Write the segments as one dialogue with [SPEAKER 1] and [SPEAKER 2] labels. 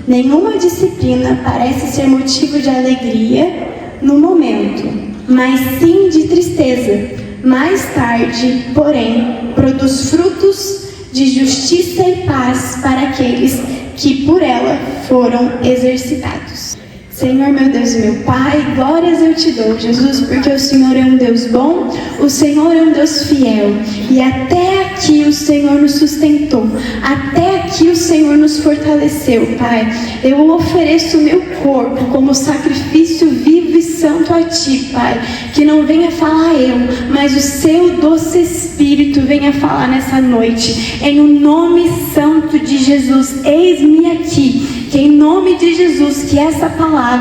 [SPEAKER 1] Nenhuma disciplina parece ser motivo de alegria no momento, mas sim de tristeza. Mais tarde, porém, produz frutos de justiça e paz para aqueles que por ela foram exercitados. Senhor, meu Deus e meu Pai, glórias eu te dou, Jesus, porque o Senhor é um Deus bom, o Senhor é um Deus fiel, e até aqui o Senhor nos sustentou, até aqui o Senhor nos fortaleceu, Pai. Eu ofereço o meu corpo como sacrifício vivo e santo a Ti, Pai, que não venha falar eu, mas o Seu doce Espírito venha falar nessa noite, em o nome santo de Jesus. Eis-me aqui, que em nome de Jesus, que essa palavra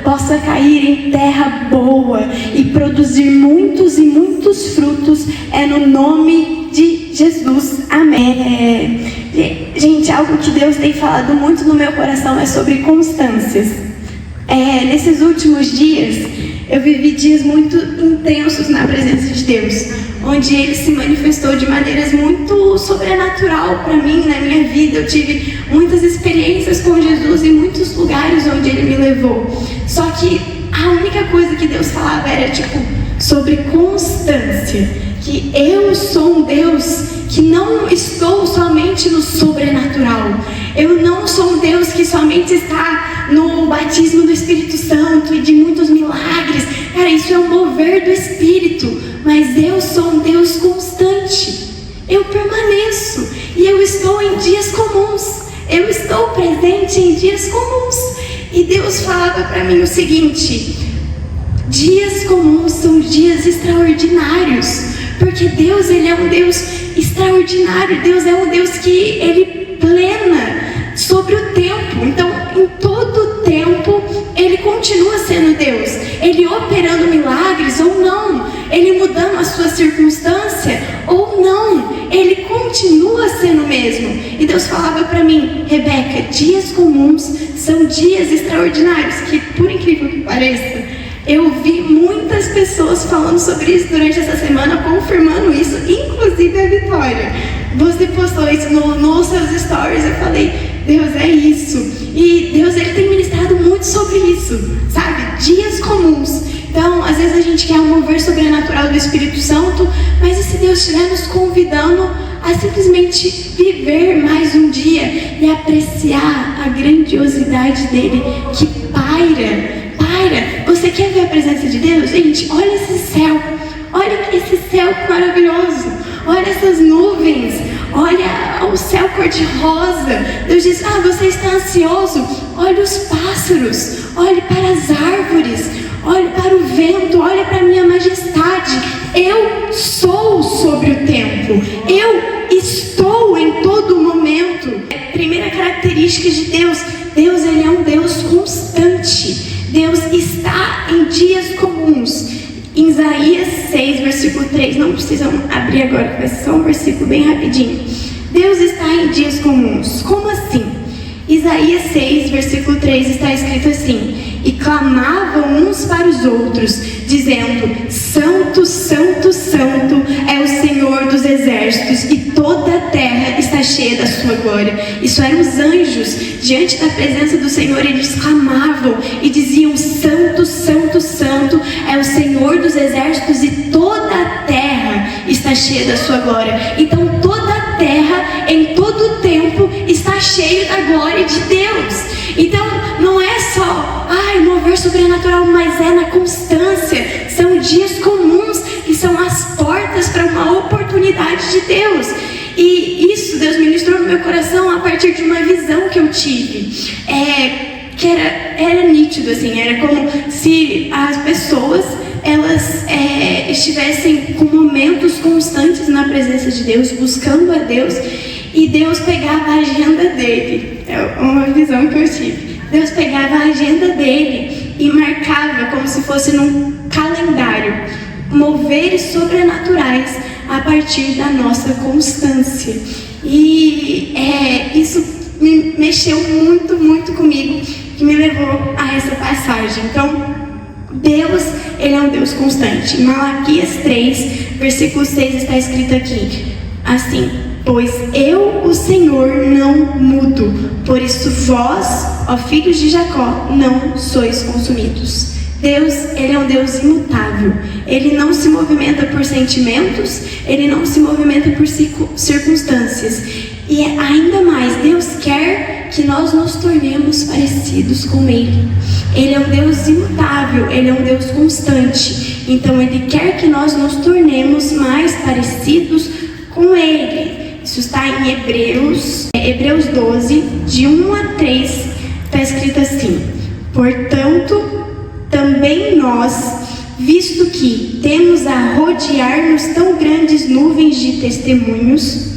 [SPEAKER 1] possa cair em terra boa e produzir muitos e muitos frutos, é no nome de Jesus, amém. Gente, algo que Deus tem falado muito no meu coração é sobre constâncias. Nesses últimos dias, eu vivi dias muito intensos na presença de Deus, onde Ele se manifestou de maneiras muito sobrenatural para mim, na minha vida. Eu tive muitas experiências com Jesus em muitos lugares onde Ele me levou. Só que a única coisa que Deus falava era sobre constância, que eu sou um Deus que não estou somente no sobrenatural. Eu não sou um Deus que somente está no batismo do Espírito Santo e de muitos milagres. Cara, isso é um mover do Espírito. Mas eu sou um Deus constante. Eu permaneço. E eu estou em dias comuns. Eu estou presente em dias comuns. E Deus falava para mim o seguinte: dias comuns são dias extraordinários. Porque Deus, Ele é um Deus extraordinário. Deus é um Deus que Ele plena sobre o tempo. Então, em todo o tempo, Ele continua sendo Deus. Ele operando milagres ou não. Ele mudando a sua circunstância ou não. Ele continua sendo o mesmo. E Deus falava para mim: Rebeca, dias comuns são dias extraordinários. Que, por incrível que pareça, eu vi muitas pessoas falando sobre isso durante essa semana, confirmando isso, inclusive a Vitória. Você postou isso nos seus stories. Eu falei: Deus, é isso. E Deus, Ele tem ministrado muito sobre isso, sabe? Dias comuns. Então, às vezes a gente quer um mover sobrenatural do Espírito Santo, mas e se Deus estiver nos convidando a simplesmente viver mais um dia e apreciar a grandiosidade dEle que paira? Você quer ver a presença de Deus? Gente, olha esse céu. Olha esse céu maravilhoso. Olha essas nuvens. Olha o céu cor-de-rosa. Deus diz: você está ansioso? Olha os pássaros. Olhe para as árvores. Olhe para o vento. Olhe para a minha majestade. Eu sou sobre o tempo. Eu estou em todo momento. Primeira característica de Deus: Deus, Ele é um Deus constante. Deus está em dias comuns. Em Isaías 6, versículo 3, não precisam abrir agora, vai ser só um versículo bem rapidinho. Deus está em dias comuns. Como assim? Isaías 6, versículo 3 está escrito assim: e clamavam uns para os outros, dizendo: Santo, Santo, Santo é o Senhor dos exércitos, e toda a terra está cheia da sua glória. Isso eram os anjos, diante da presença do Senhor, eles clamavam e diziam: Santo, Santo, Santo é o Senhor dos exércitos, e toda a terra está cheia da sua glória. Então toda a terra, em todo o tempo, está cheia da glória de Deus. Então não é só mover sobrenatural, mas é na constância. São dias comuns que são as portas para uma oportunidade de Deus. E isso Deus ministrou no meu coração a partir de uma visão que eu tive, que era nítido, assim, era como se as pessoas elas estivessem com momentos constantes na presença de Deus, buscando a Deus, e Deus pegava a agenda dele. É uma visão que eu tive. Deus pegava a agenda dele e marcava como se fosse num calendário moveres sobrenaturais a partir da nossa constância. E isso me mexeu muito, muito comigo, que me levou a essa passagem. Então, Deus, Ele é um Deus constante. Em Malaquias 3, versículo 6 está escrito aqui, assim: pois eu, o Senhor, não mudo. Por isso vós, ó filhos de Jacó, não sois consumidos. Deus, Ele é um Deus imutável. Ele não se movimenta por sentimentos, Ele não se movimenta por circunstâncias. E ainda mais, Deus quer que nós nos tornemos parecidos com Ele. Ele é um Deus imutável, Ele é um Deus constante. Então Ele quer que nós nos tornemos mais parecidos com Ele. Isso está em Hebreus 12, de 1 a 3, está escrito assim: portanto, também nós, visto que temos a rodear-nos tão grandes nuvens de testemunhas,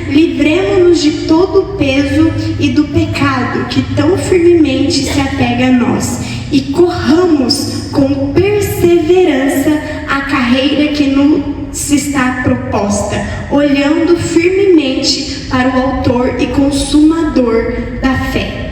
[SPEAKER 1] livremo-nos de todo o peso e do pecado que tão firmemente se apega a nós, e corramos com perseverança a carreira que nos está proposta, olhando firmemente para o autor e consumador da fé.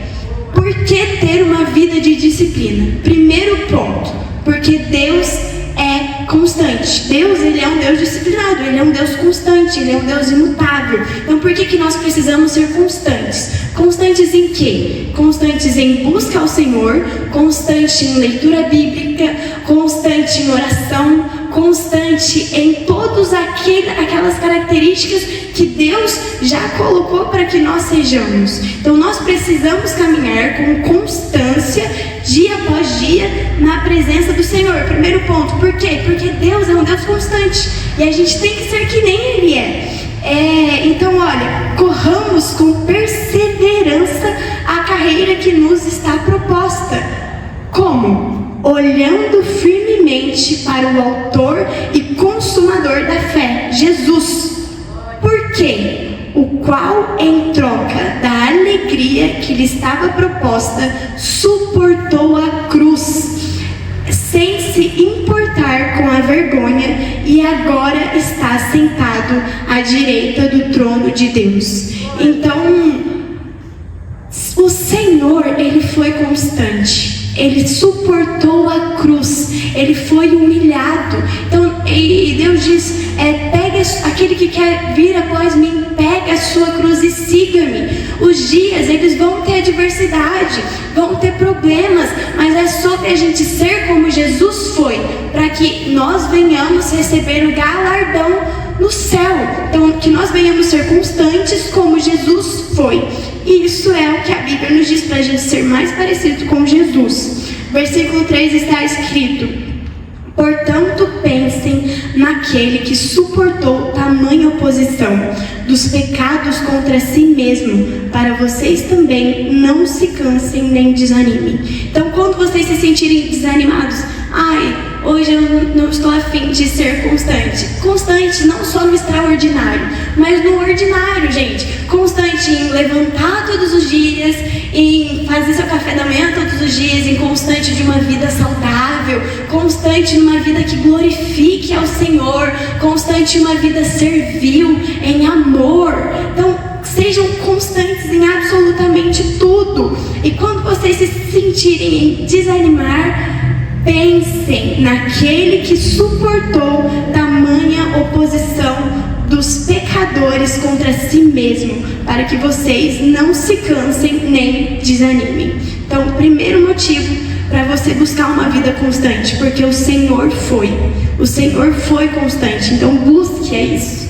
[SPEAKER 1] Por que ter uma vida de disciplina? Primeiro ponto, porque Deus é constante. Deus, Ele é um Deus disciplinado, Ele é um Deus constante, Ele é um Deus imutável. Então por que nós precisamos ser constantes? Constantes em quê? Constantes em busca ao Senhor, constante em leitura bíblica, constante em oração, constante em todas aquelas características que Deus já colocou para que nós sejamos. Então nós precisamos caminhar com constância, dia após dia, na presença do Senhor. Primeiro ponto, por quê? Porque Deus é um Deus constante e a gente tem que ser que nem Ele é. Então olha, corramos com perseverança a carreira que nos está proposta. Como? Olhando firmemente para o autor e consumador da fé, Jesus. Por quê? O qual, em troca da alegria que lhe estava proposta, suportou a cruz, sem se importar com a vergonha, e agora está sentado à direita do trono de Deus. Então, o Senhor, Ele foi constante. Ele suportou a cruz, Ele foi humilhado. Então, e Deus diz, aquele que quer vir após mim, pega a sua cruz e siga-me. Os dias, eles vão ter adversidade, vão ter problemas, mas é sobre a gente ser como Jesus foi, para que nós venhamos receber o galardão no céu. Então, que nós venhamos ser constantes como Jesus foi. E isso é o que a Bíblia nos diz, para a gente ser mais parecido com Jesus. Versículo 3 está escrito: portanto, pensem naquele que suportou tamanha oposição dos pecados contra si mesmo, para vocês também não se cansem nem desanimem. Então, quando vocês se sentirem desanimados, hoje eu não estou a fim de ser constante. Constante não só no extraordinário, mas no ordinário, gente. Constante em levantar todos os dias, em fazer seu café da manhã todos os dias, em constante de uma vida saudável, constante numa vida que glorifique ao Senhor, constante em uma vida servil, em amor. Então, sejam constantes em absolutamente tudo. E quando vocês se sentirem em desanimar, pensem naquele que suportou tamanha oposição dos pecadores contra si mesmo, para que vocês não se cansem nem desanimem. Então, o primeiro motivo para você buscar uma vida constante, porque o Senhor foi constante. Então, busque isso.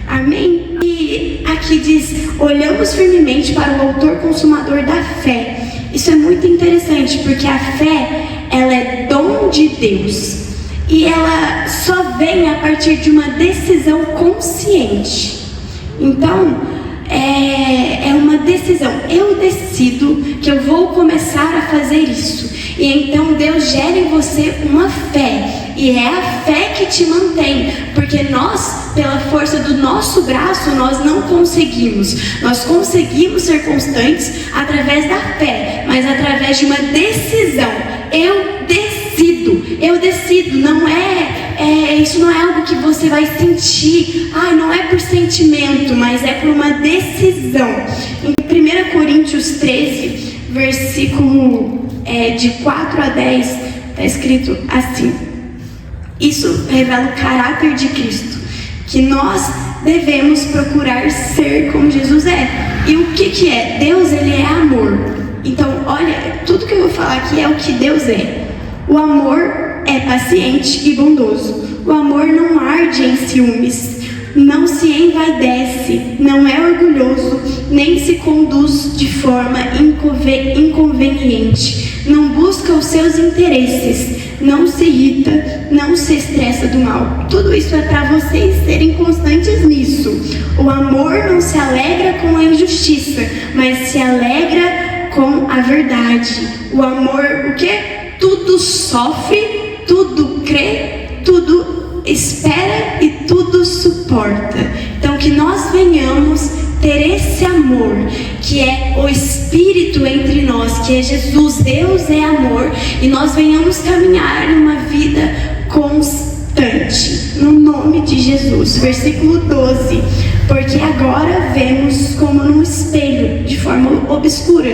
[SPEAKER 1] Amém? E aqui diz: olhamos firmemente para o autor consumador da fé. Isso é muito interessante, porque a fé, ela é dom de Deus, e ela só vem a partir de uma decisão consciente. Então, é uma decisão. Eu decido que eu vou começar a fazer isso, e então Deus gera em você uma fé, e é a fé que te mantém, porque nós, pela força do nosso braço, nós não conseguimos. Nós conseguimos ser constantes através da fé, mas através de uma decisão. Eu decido, não isso não é algo que você vai sentir, não é por sentimento, mas é por uma decisão. Em 1 Coríntios 13, versículo de 4 a 10, está escrito assim: isso revela o caráter de Cristo. que nós devemos procurar ser como Jesus é. E o que é? Deus, ele é amor. Então, olha, tudo que eu vou falar aqui é o que Deus é. O amor é paciente e bondoso. O amor não arde em ciúmes, não se envaidece, não é orgulhoso, nem se conduz de forma inconveniente, não busca os seus interesses, não se irrita, não se estressa do mal. Tudo isso é para vocês serem constantes nisso. O amor não se alegra com a injustiça, mas se alegra com a verdade. O amor, o quê? Tudo sofre, tudo crê, tudo espera e tudo suporta. Então que nós venhamos ter esse amor, que é o Espírito entre nós, que é Jesus. Deus é amor, e nós venhamos caminhar numa vida constante, no nome de Jesus. Versículo 12: porque agora vemos como num espelho, de forma obscura.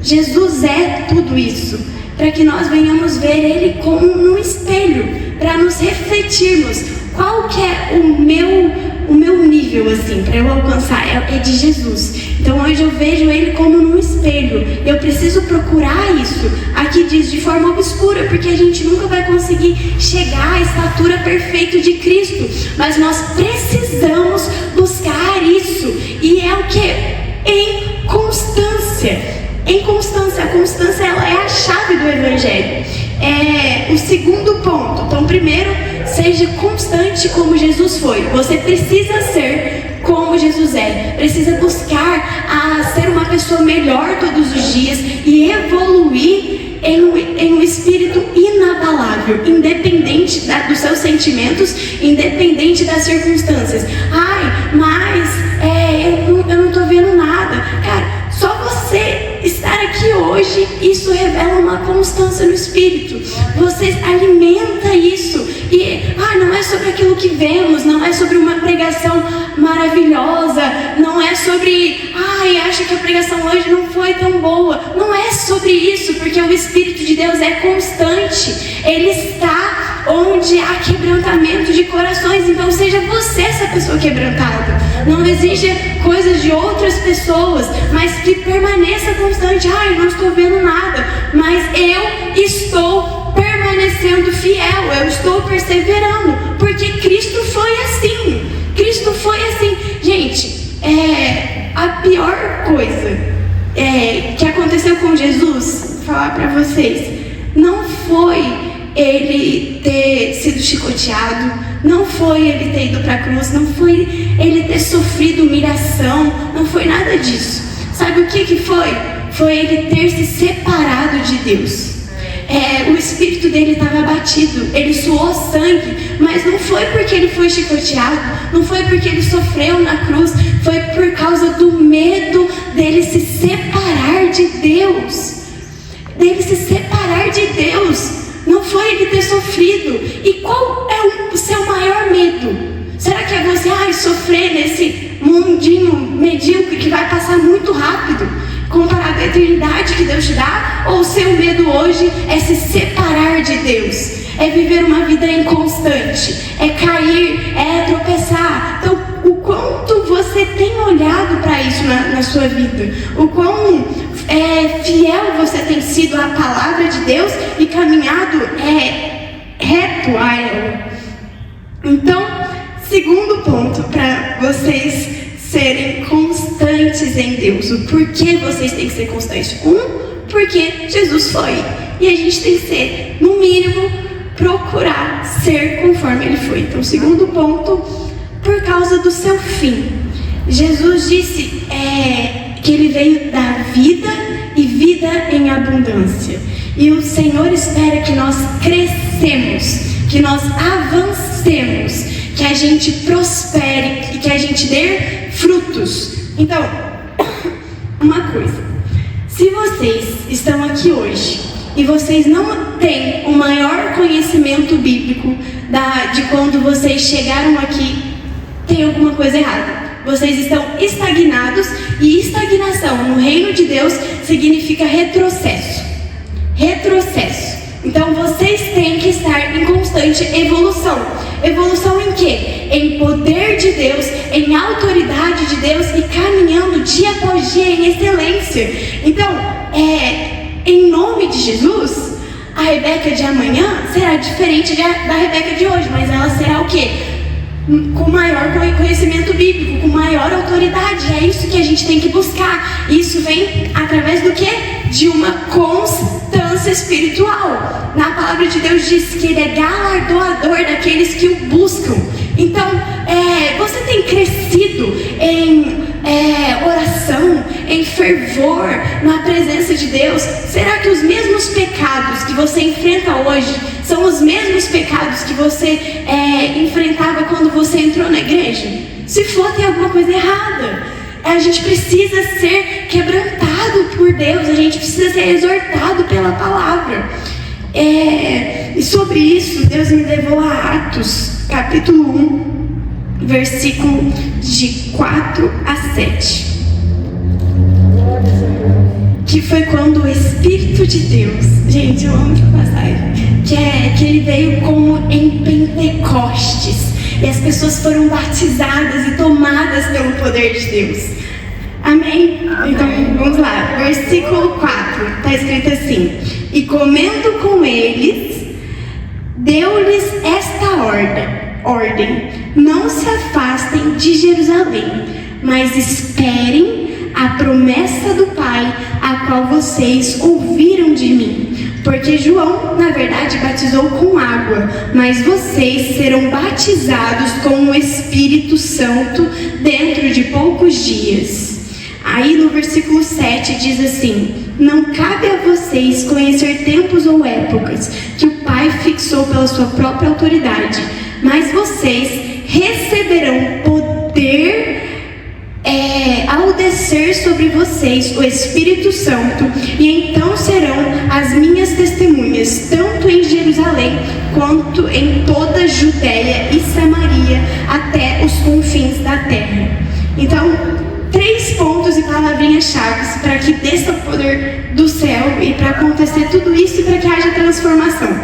[SPEAKER 1] Jesus é tudo isso, para que nós venhamos ver Ele como num espelho, para nos refletirmos. Qual que é o meu nível, assim, para eu alcançar? É de Jesus. Então hoje eu vejo Ele como num espelho. Eu preciso procurar isso. Aqui diz de forma obscura, porque a gente nunca vai conseguir chegar à estatura perfeita de Cristo. Mas nós precisamos buscar isso. E é o que? Em constância. Em constância. A constância, ela é a chave do Evangelho. É o segundo ponto. Então, primeiro, seja constante como Jesus foi. Você precisa ser como Jesus é. Precisa buscar a ser uma pessoa melhor todos os dias e evoluir em um espírito inabalável, independente dos seus sentimentos, independente das circunstâncias. Ai, mas eu não estou vendo nada. Cara, só você estar aqui hoje, isso revela uma constância no Espírito. Você alimenta isso. E não é sobre aquilo que vemos, não é sobre uma pregação maravilhosa, não é sobre acho que a pregação hoje não foi tão boa. Não é sobre isso, porque o Espírito de Deus é constante. Ele está onde há quebrantamento de corações. Então seja você essa pessoa quebrantada. Não exija coisas de outras pessoas, mas que permaneça constante. Não estou vendo nada, mas eu estou permanecendo fiel, eu estou perseverando, porque Cristo foi assim. Cristo foi assim. Gente, a pior coisa que aconteceu com Jesus, vou falar para vocês, não foi ele ter sido chicoteado, não foi ele ter ido para a cruz, não foi ele ter sofrido humilhação, não foi nada disso. Sabe o que foi? Foi ele ter se separado de Deus. O espírito dele estava abatido, ele suou sangue, mas não foi porque ele foi chicoteado, não foi porque ele sofreu na cruz, foi por causa do medo dele se separar de Deus. Dele se separar de Deus. Não foi ele ter sofrido. E qual é o seu maior medo? Será que é você sofrer nesse mundinho medíocre que vai passar muito rápido, comparado à eternidade que Deus te dá? Ou o seu medo hoje é se separar de Deus? É viver uma vida inconstante, é cair, é tropeçar. Então, o quanto você tem olhado para isso na sua vida? O quão fiel você tem sido à palavra de Deus e caminhado reto a ela? Então, segundo ponto para vocês serem constantes em Deus. O porquê vocês têm que ser constantes? Porque Jesus foi. E a gente tem que ser, no mínimo, procurar ser conforme Ele foi. Então, segundo ponto, por causa do seu fim. Jesus disse que Ele veio dar vida e vida em abundância. E o Senhor espera que nós crescemos, que nós avancemos, que a gente prospere e que a gente dê frutos. Então, uma coisa: se vocês estão aqui hoje e vocês não têm o maior conhecimento bíblico de quando vocês chegaram aqui, tem alguma coisa errada. Vocês estão estagnados, e estagnação no reino de Deus significa retrocesso. Retrocesso. Então vocês têm que estar em constante evolução. Evolução em quê? Em poder de Deus, em autoridade de Deus e caminhando dia após dia em excelência. Então, em nome de Jesus, a Rebeca de amanhã será diferente da Rebeca de hoje, mas ela será o quê? Com maior conhecimento bíblico, com maior autoridade. É isso que a gente tem que buscar. Isso vem através do quê? De uma constância espiritual. Na palavra de Deus diz que Ele é galardoador daqueles que o buscam. Então, você tem crescido em oração, em fervor, na presença de Deus? Será que os mesmos pecados que você enfrenta hoje são os mesmos pecados que você enfrentava quando você entrou na igreja? Se for, tem alguma coisa errada. A gente precisa ser quebrantado por Deus, a gente precisa ser exortado pela palavra. E sobre isso, Deus me levou a Atos, capítulo 1, versículo de 4 a 7. Que foi quando o Espírito de Deus, gente, eu amo essa passagem, que ele veio como em Pentecostes, e as pessoas foram batizadas e tomadas pelo poder de Deus. Amém? Então, vamos lá. Versículo 4, está escrito assim: e comendo com eles, deu-lhes esta ordem: não se afastem de Jerusalém, mas esperem a promessa do Pai, a qual vocês ouviram de mim. Porque João, na verdade, batizou com água, mas vocês serão batizados com o Espírito Santo dentro de poucos dias. Aí no versículo 7 diz assim: não cabe a vocês conhecer tempos ou épocas que o Pai fixou pela sua própria autoridade, mas vocês receberão poder ao descer sobre vocês o Espírito Santo, e então serão as minhas testemunhas, tanto em Jerusalém quanto em toda a Judéia e Samaria, até os confins da terra. Então, 3 pontos e palavrinhas-chave para que desça o poder do céu e para acontecer tudo isso e para que haja transformação.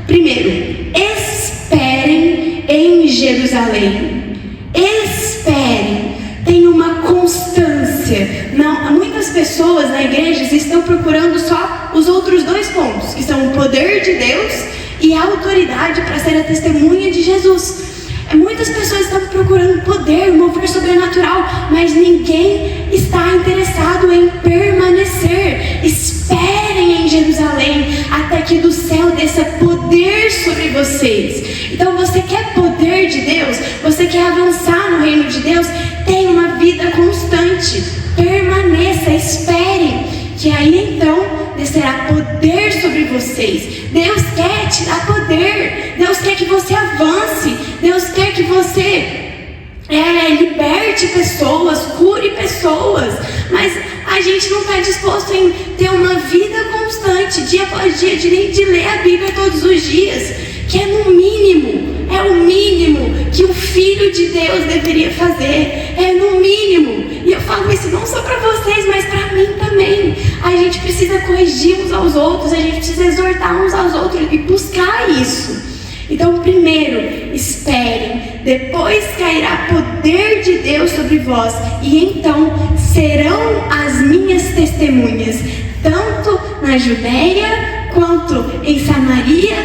[SPEAKER 1] Primeiro, esperem em Jerusalém. Esperem. Tem uma constância. Não, muitas pessoas na igreja estão procurando só os outros 2 pontos, que são o poder de Deus e a autoridade para ser a testemunha de Jesus. Muitas pessoas estão procurando poder, mover sobrenatural, mas ninguém está interessado em permanecer. Esperem em Jerusalém até que do céu desça poder sobre vocês. Então, você quer poder de Deus? Você quer avançar no reino de Deus? Tenha uma vida constante. Permaneça, esperem, que aí então descerá poder sobre vocês. Deus quer te dar poder. Deus quer que você avance. Deus quer que você liberte pessoas, cure pessoas. Mas a gente não está disposto em ter uma vida constante, dia após dia, de ler a Bíblia todos os dias, que é no mínimo. É o mínimo que o Filho de Deus deveria fazer. É no mínimo. E eu falo isso não só para vocês, mas para mim também. A gente precisa corrigir uns aos outros. A gente precisa exortar uns aos outros e buscar isso. Então, primeiro, esperem. Depois cairá poder de Deus sobre vós. E então serão as minhas testemunhas, tanto na Judéia, quanto em Samaria,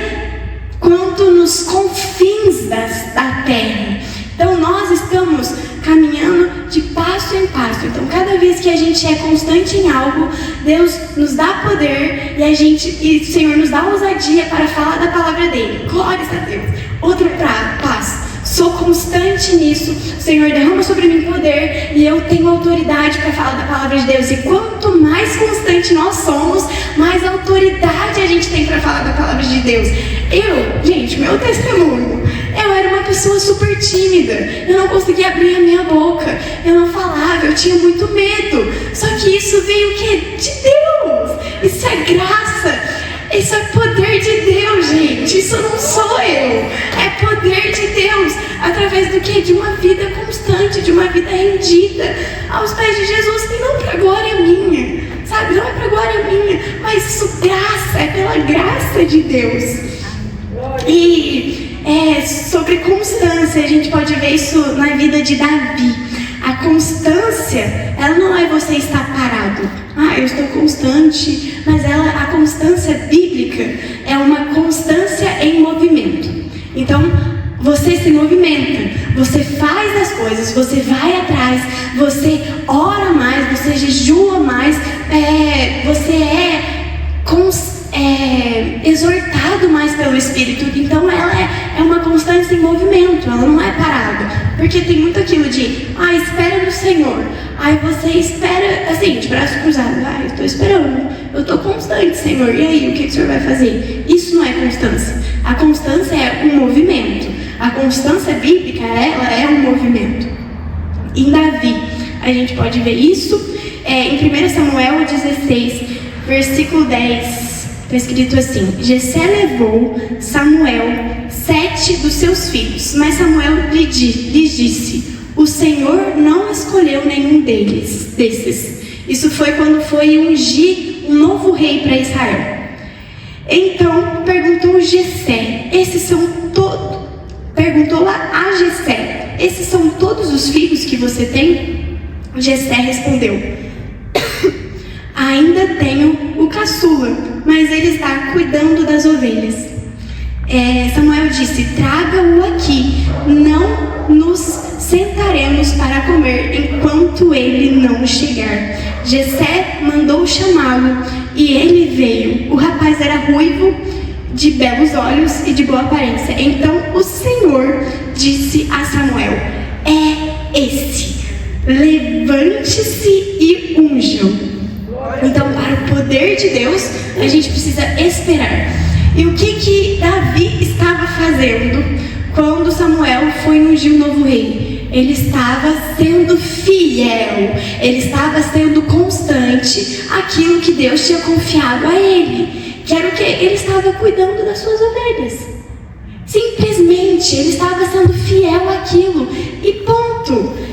[SPEAKER 1] quanto nos confins da terra. Então nós estamos caminhando de passo em passo. Então cada vez que a gente é constante em algo, Deus nos dá poder e o Senhor nos dá ousadia para falar da palavra dele. Glórias a Deus. Outro passo: sou constante nisso, o Senhor derrama sobre mim poder e eu tenho autoridade para falar da palavra de Deus. E quanto mais constante nós somos, mais autoridade a gente tem para falar da palavra de Deus. Gente, meu testemunho: eu era uma pessoa super tímida, eu não conseguia abrir a minha boca, eu não falava, eu tinha muito medo. Só que isso veio o quê? De Deus. Isso é graça, isso é poder de Deus, gente. Isso não sou eu, é poder de Deus. Através do quê? De uma vida constante, de uma vida rendida aos pés de Jesus. E não para glória minha, sabe? Não é para glória minha, mas isso graça, é pela graça de Deus. E sobre constância, a gente pode ver isso na vida de Davi. A constância, ela não é você estar parado. Eu estou constante, mas a constância bíblica é uma constância em movimento. Então, você se movimenta, você faz as coisas, você vai atrás, você ora mais, você jejua mais, você exortado mais pelo Espírito. Então ela é uma constância em movimento, ela não é parada, porque tem muito aquilo de espera no Senhor, aí você espera assim, de braço cruzado, eu estou esperando, eu estou constante, Senhor, e aí, o que o Senhor vai fazer? Isso não é constância. A constância é um movimento. A constância bíblica, ela é um movimento. Em Davi, a gente pode ver isso em 1 Samuel 16, versículo 10. Está escrito assim: Jessé levou Samuel 7 dos seus filhos, mas Samuel lhes disse: o Senhor não escolheu nenhum desses. Isso foi quando foi ungir um novo rei para Israel. Então perguntou Jessé, perguntou lá a Jessé: esses são todos os filhos que você tem? Jessé respondeu: ainda tenho o caçula, mas ele está cuidando das ovelhas. Samuel disse: traga-o aqui, não nos sentaremos para comer enquanto ele não chegar. Jessé mandou chamá-lo e ele veio. O rapaz era ruivo, de belos olhos e de boa aparência. Então o Senhor disse a Samuel: é esse, levante-se e unja-o. Então, para o poder de Deus, a gente precisa esperar. E o que Davi estava fazendo quando Samuel foi ungir o novo rei? Ele estava sendo fiel, ele estava sendo constante àquilo que Deus tinha confiado a ele. Que era o quê? Ele estava cuidando das suas ovelhas. Simplesmente, ele estava sendo fiel àquilo. E ponto.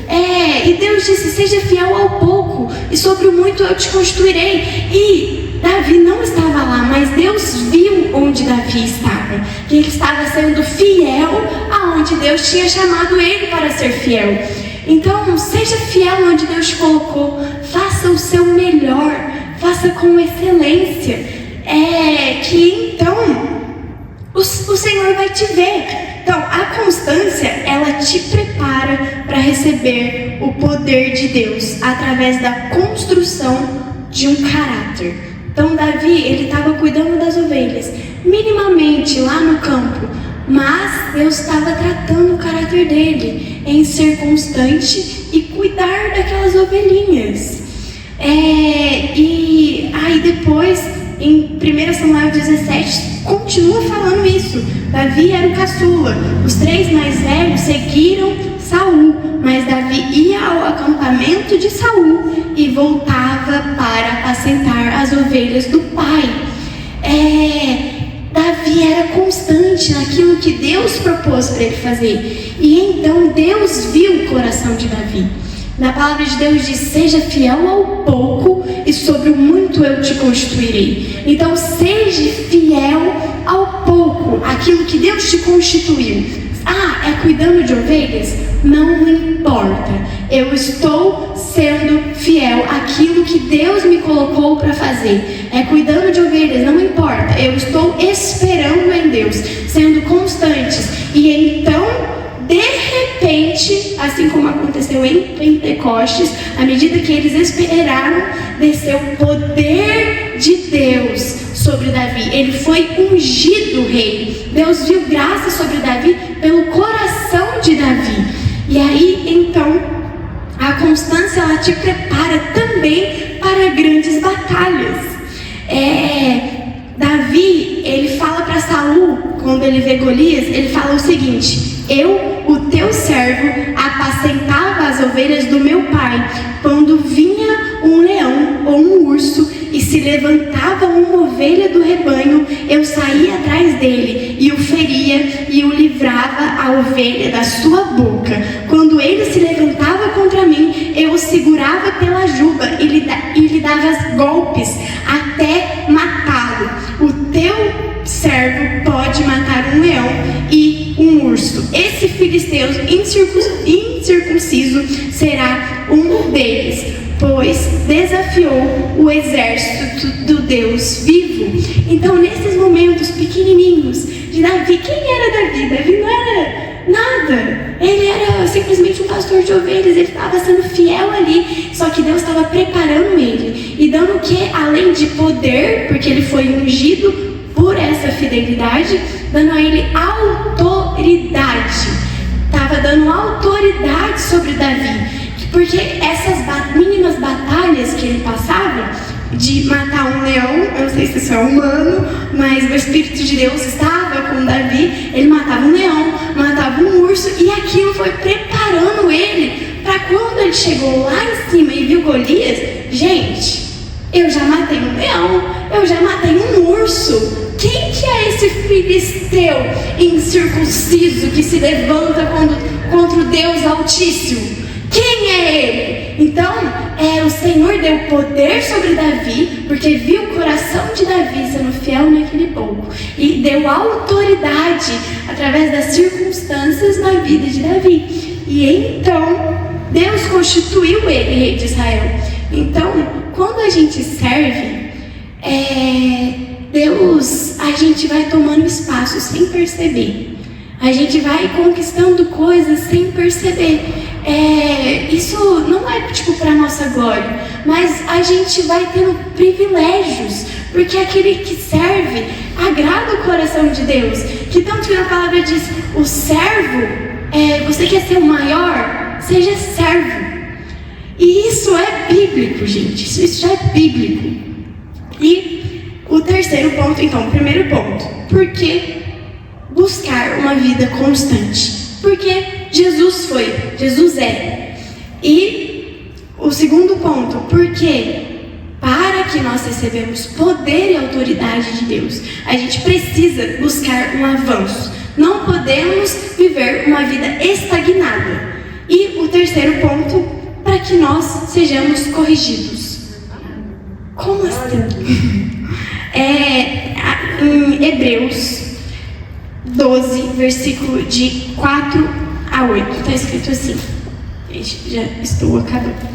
[SPEAKER 1] E Deus disse: seja fiel ao pouco, e sobre o muito eu te constituirei. E Davi não estava lá, mas Deus viu onde Davi estava, que ele estava sendo fiel aonde Deus tinha chamado ele para ser fiel. Então, seja fiel onde Deus te colocou, faça o seu melhor, faça com excelência, que então o Senhor vai te ver. Então, a constância, ela te prepara para receber o poder de Deus através da construção de um caráter. Então, Davi, ele estava cuidando das ovelhas, minimamente lá no campo, mas Deus estava tratando o caráter dele em ser constante e cuidar daquelas ovelhinhas. E aí depois, em 1 Samuel 17, continua falando isso. Davi era o caçula. Os 3 mais velhos seguiram Saul, mas Davi ia ao acampamento de Saul e voltava para apacentar as ovelhas do pai. Davi era constante naquilo que Deus propôs para ele fazer. E então Deus viu o coração de Davi. Na palavra de Deus diz: seja fiel ao pouco e sobre o muito eu te constituirei. Então seja fiel ao pouco, aquilo que Deus te constituiu. É cuidando de ovelhas? Não importa. Eu estou sendo fiel àquilo que Deus me colocou para fazer. É cuidando de ovelhas? Não importa. Eu estou esperando em Deus, sendo constantes. E então, de repente, assim como aconteceu em Pentecostes, à medida que eles esperaram, desceu o poder de Deus sobre Davi. Ele foi ungido rei. Deus viu graça sobre Davi pelo coração de Davi. E aí, então, a constância, ela te prepara também para grandes batalhas. Davi, ele fala para Saul, quando ele vê Golias, ele fala o seguinte: eu, o teu servo, apacentava as ovelhas do meu pai. Quando vinha um leão ou um urso e se levantava uma ovelha do rebanho, eu saía atrás dele e o feria e o livrava a ovelha da sua boca. Quando ele se levantava contra mim, eu o segurava pela juba e lhe dava golpes até matá-lo. O teu servo pode matar um leão e um filisteus incircunciso será um deles, pois desafiou o exército do Deus vivo. Então, nesses momentos pequenininhos de Davi, quem era Davi? Davi não era nada, ele era simplesmente um pastor de ovelhas, ele estava sendo fiel ali, só que Deus estava preparando ele e dando o que? Além de poder, porque ele foi ungido por essa fidelidade, dando a ele autoridade, estava dando autoridade sobre Davi, porque essas mínimas batalhas que ele passava, de matar um leão, eu não sei se isso é humano, mas o Espírito de Deus estava com Davi, ele matava um leão, matava um urso, e aquilo foi preparando ele para quando ele chegou lá em cima e viu Golias. Gente, eu já matei um leão, eu já matei um urso. Quem que é esse filisteu incircunciso que se levanta contra o Deus Altíssimo? Quem é ele? Então, o Senhor deu poder sobre Davi, porque viu o coração de Davi sendo fiel naquele pouco, e deu autoridade através das circunstâncias na vida de Davi. E então, Deus constituiu ele rei de Israel. Então, quando a gente serve, Deus, a gente vai tomando espaço sem perceber. A gente vai conquistando coisas sem perceber. Isso não é tipo para nossa glória, mas a gente vai tendo privilégios, porque aquele que serve agrada o coração de Deus. Que tanto que a palavra diz, o servo, você quer ser o maior, seja servo. E isso é bíblico, gente, isso já é bíblico. E o terceiro ponto, então, o primeiro ponto, por que buscar uma vida constante? Porque Jesus é. E o segundo ponto, porque para que nós recebamos poder e autoridade de Deus, a gente precisa buscar um avanço. Não podemos viver uma vida estagnada. E o terceiro ponto, para que nós sejamos corrigidos. Como assim? Em Hebreus 12, versículo de 4 a 8, está escrito assim. Gente, já estou acabando.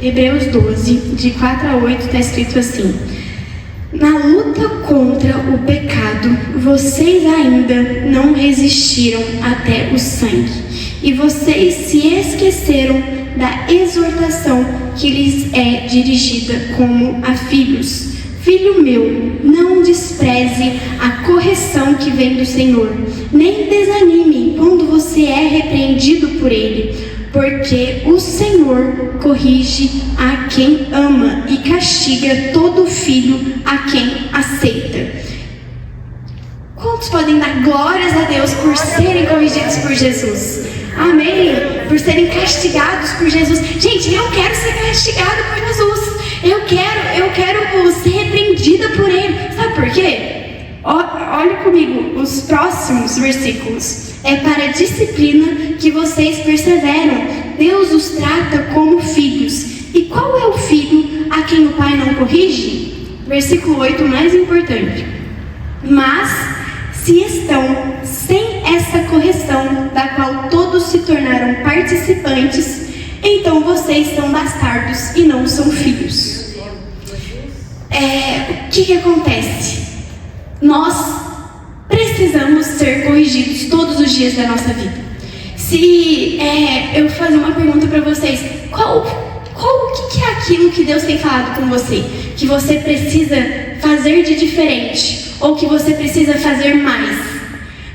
[SPEAKER 1] Hebreus 12, de 4 a 8, está escrito assim: na luta contra o pecado, vocês ainda não resistiram até o sangue, e vocês se esqueceram da exortação que lhes é dirigida como a filhos. Filho meu, não despreze a correção que vem do Senhor, nem desanime quando você é repreendido por Ele, porque o Senhor corrige a quem ama e castiga todo filho a quem aceita. Quantos podem dar glórias a Deus por serem corrigidos por Jesus? Amém? Por serem castigados por Jesus. Gente, eu quero ser castigado por Jesus. Eu quero ser repreendida por Ele. Sabe por quê? Olha comigo os próximos versículos. É para a disciplina que vocês perseveram. Deus os trata como filhos. E qual é o filho a quem o pai não corrige? Versículo 8, mais importante. Mas se estão sem essa correção, da qual todos se tornaram participantes, então vocês são bastardos e não são filhos. O que acontece? Nós precisamos ser corrigidos todos os dias da nossa vida. Se eu fazer uma pergunta para vocês, o que é aquilo que Deus tem falado com você? Que você precisa fazer de diferente? Ou que você precisa fazer mais?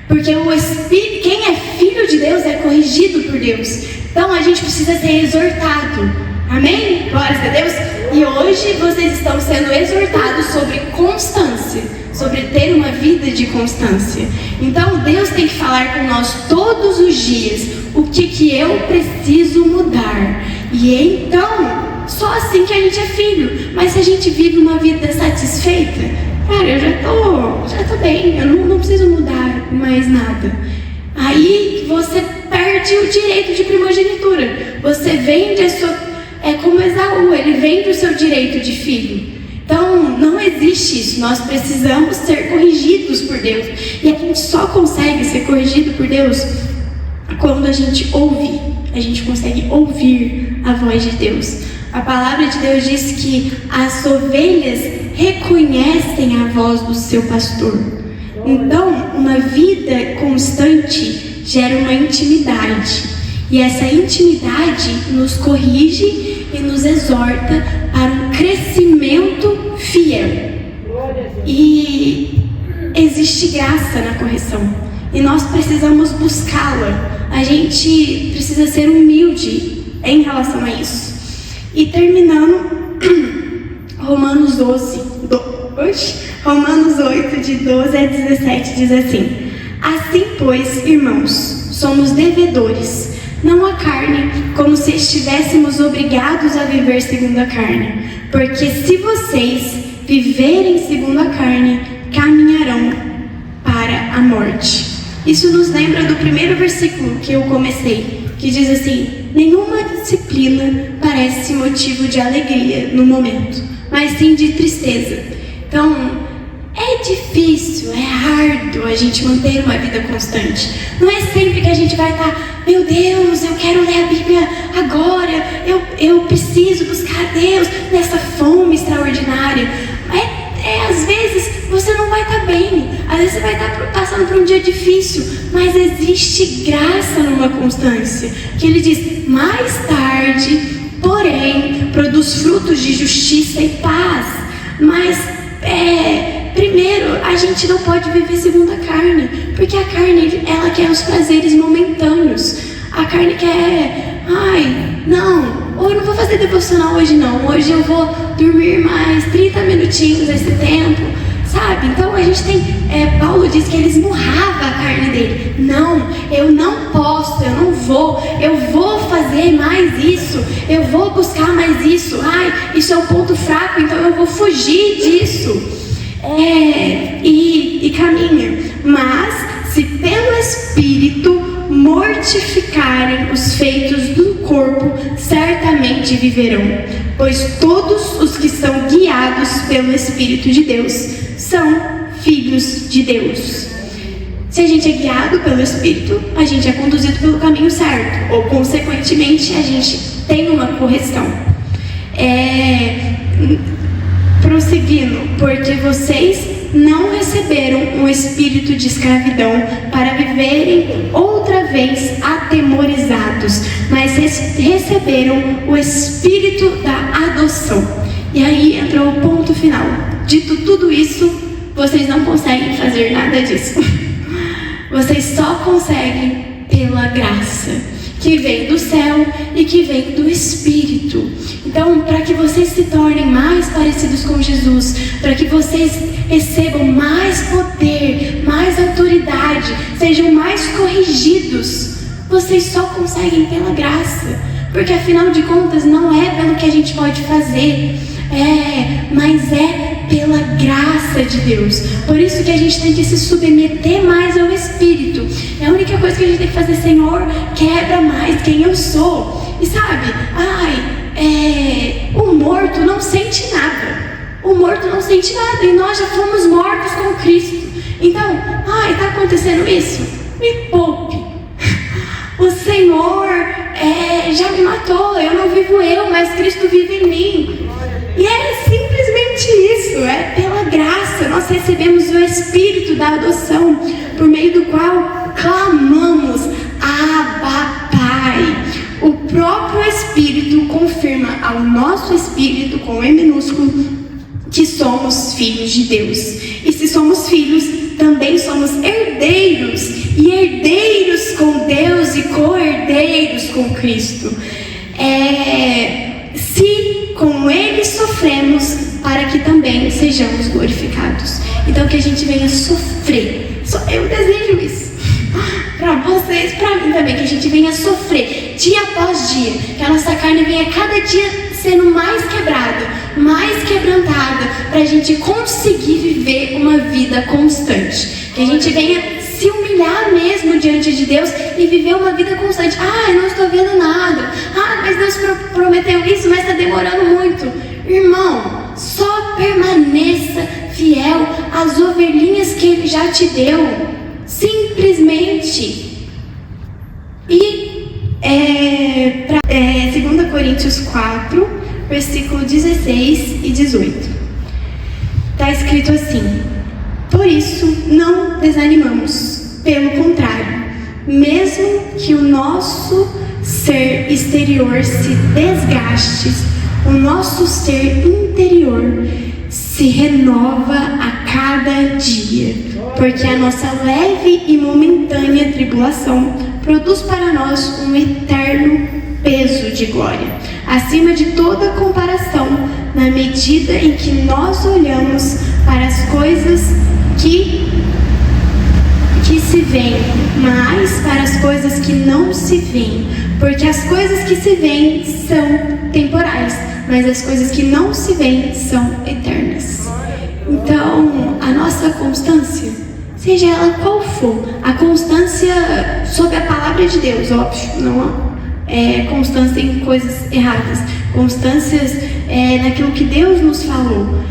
[SPEAKER 1] Porque o Espírito, quem é filho de Deus é corrigido por Deus. Então a gente precisa ser exortado. Amém? Glórias a Deus. E hoje vocês estão sendo exortados sobre constância, sobre ter uma vida de constância. Então Deus tem que falar com nós todos os dias o que eu preciso mudar. E então, só assim que a gente é filho. Mas se a gente vive uma vida satisfeita, cara, eu já tô bem, eu não preciso mudar mais nada. Aí você perde o direito de primogenitura. Você vende a sua... É como Esaú, ele vende o seu direito de filho. Então, não existe isso. Nós precisamos ser corrigidos por Deus. E a gente só consegue ser corrigido por Deus quando a gente ouve. A gente consegue ouvir a voz de Deus. A palavra de Deus diz que as ovelhas reconhecem a voz do seu pastor. Então, uma vida constante gera uma intimidade. E essa intimidade nos corrige e nos exorta para um crescimento fiel. E existe graça na correção. E nós precisamos buscá-la. A gente precisa ser humilde em relação a isso. E terminando, Romanos 8, de 12 a 17, diz assim: assim, pois, irmãos, somos devedores, não à carne, como se estivéssemos obrigados a viver segundo a carne. Porque se vocês viverem segundo a carne, caminharão para a morte. Isso nos lembra do primeiro versículo que eu comecei, que diz assim: nenhuma disciplina parece motivo de alegria no momento, mas sim de tristeza. Então, é difícil, é árduo a gente manter uma vida constante. Não é sempre que a gente vai estar, meu Deus, eu quero ler a Bíblia agora, eu preciso buscar Deus nessa fome extraordinária. Às vezes você não vai estar bem, às vezes você vai estar passando por um dia difícil, mas existe graça numa constância, que ele diz: mais tarde, porém, produz frutos de justiça e paz. Mas primeiro, a gente não pode viver segundo a carne, porque a carne, ela quer os prazeres momentâneos. A carne quer, ou eu não vou fazer devocional hoje não, hoje eu vou dormir mais 30 minutinhos esse tempo, sabe? Então a gente tem, Paulo diz que ele esmurrava a carne dele. Não, eu não posso, eu vou fazer mais isso, eu vou buscar mais isso, isso é um ponto fraco, então eu vou fugir disso. E caminha. Mas se pelo Espírito mortificarem os feitos do corpo, certamente viverão, pois todos os que são guiados pelo Espírito de Deus são filhos de Deus. Se a gente é guiado pelo Espírito, a gente é conduzido pelo caminho certo, ou consequentemente a gente tem uma correção. Prosseguindo, porque vocês não receberam um espírito de escravidão para viverem outra vez atemorizados, mas receberam o espírito da adoção. E aí entra o ponto final. Dito tudo isso, vocês não conseguem fazer nada disso. Vocês só conseguem pela graça que vem do céu e que vem do Espírito. Então, para que vocês se tornem mais parecidos com Jesus, para que vocês recebam mais poder, mais autoridade, sejam mais corrigidos, vocês só conseguem pela graça. Porque afinal de contas não é pelo que a gente pode fazer, mas é pela graça de Deus. Por isso que a gente tem que se submeter mais ao Espírito. É a única coisa que a gente tem que fazer: Senhor, quebra mais quem eu sou. E sabe, o morto não sente nada. O morto não sente nada, e nós já fomos mortos com Cristo. Então, está acontecendo isso? Me poupe. O Senhor já me matou, eu não vivo eu, mas Cristo vive em mim. E é simplesmente isso, é pela graça. Nós recebemos o Espírito da adoção, por meio do qual clamamos: Abba, Pai. O próprio Espírito confirma ao nosso espírito, com E minúsculo, que somos filhos de Deus. E se somos filhos, também somos herdeiros, e herdeiros com Deus e co-herdeiros com Cristo. Se com Ele sofremos, para que também sejamos glorificados. Então que a gente venha sofrer. Eu desejo isso para vocês, para mim também, que a gente venha sofrer dia após dia, que a nossa carne venha cada dia sendo mais quebrada, mais quebrantada, para a gente conseguir viver uma vida constante. Que a gente venha se humilhar mesmo diante de Deus e viver uma vida constante. Eu não estou vendo nada. Mas Deus prometeu isso, mas está demorando muito. Irmão, só permanece aquelas ovelhinhas que Ele já te deu, simplesmente. E 2 Coríntios 4, versículo 16 e 18. Está escrito assim: por isso não desanimamos, pelo contrário, mesmo que o nosso ser exterior se desgaste, o nosso ser interior se renova a cada dia, porque a nossa leve e momentânea tribulação produz para nós um eterno peso de glória, acima de toda comparação, na medida em que nós olhamos para as coisas que se veem, mas para as coisas que não se veem, porque as coisas que se veem são temporais, mas as coisas que não se veem são eternas. Então, a nossa constância, seja ela qual for, a constância sob a palavra de Deus, óbvio, não é constância em coisas erradas, constâncias naquilo que Deus nos falou,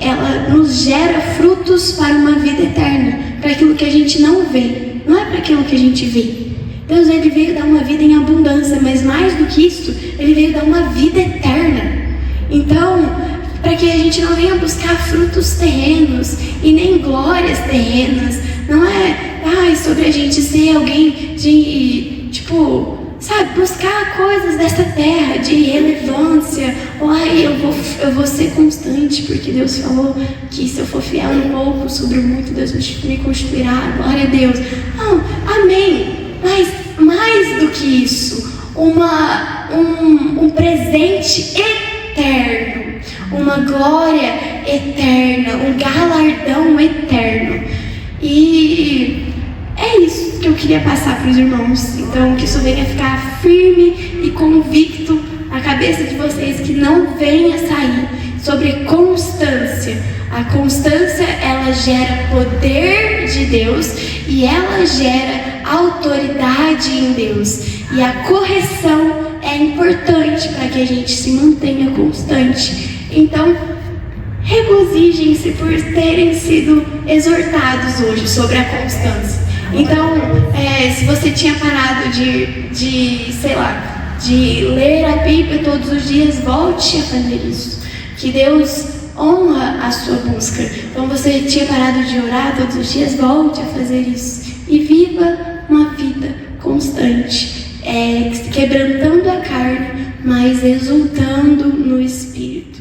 [SPEAKER 1] ela nos gera frutos para uma vida eterna, para aquilo que a gente não vê, não é para aquilo que a gente vê. Deus, Ele veio dar uma vida em abundância, mas mais do que isso, Ele veio dar uma vida eterna. Então, para que a gente não venha buscar frutos terrenos e nem glórias terrenas, não é sobre a gente ser alguém de, buscar coisas dessa terra, de relevância, ou eu vou ser constante, porque Deus falou que se eu for fiel um pouco sobre o muito, Deus me constituirá, glória a Deus. Não, amém. Mas mais do que isso, um presente eterno, uma glória eterna, um galardão eterno. E é isso que eu queria passar para os irmãos. Então, que isso venha ficar firme e convicto na cabeça de vocês, que não venha sair sobre constância. A constância, ela gera poder de Deus e ela gera autoridade em Deus. E a correção é importante para que a gente se mantenha constante. Então, regozijem-se por terem sido exortados hoje sobre a constância. Então, se você tinha parado de ler a Bíblia todos os dias, volte a fazer isso. Que Deus honra a sua busca. Então, você tinha parado de orar todos os dias, volte a fazer isso. E viva uma vida constante, quebrantando a carne, mas exultando no Espírito.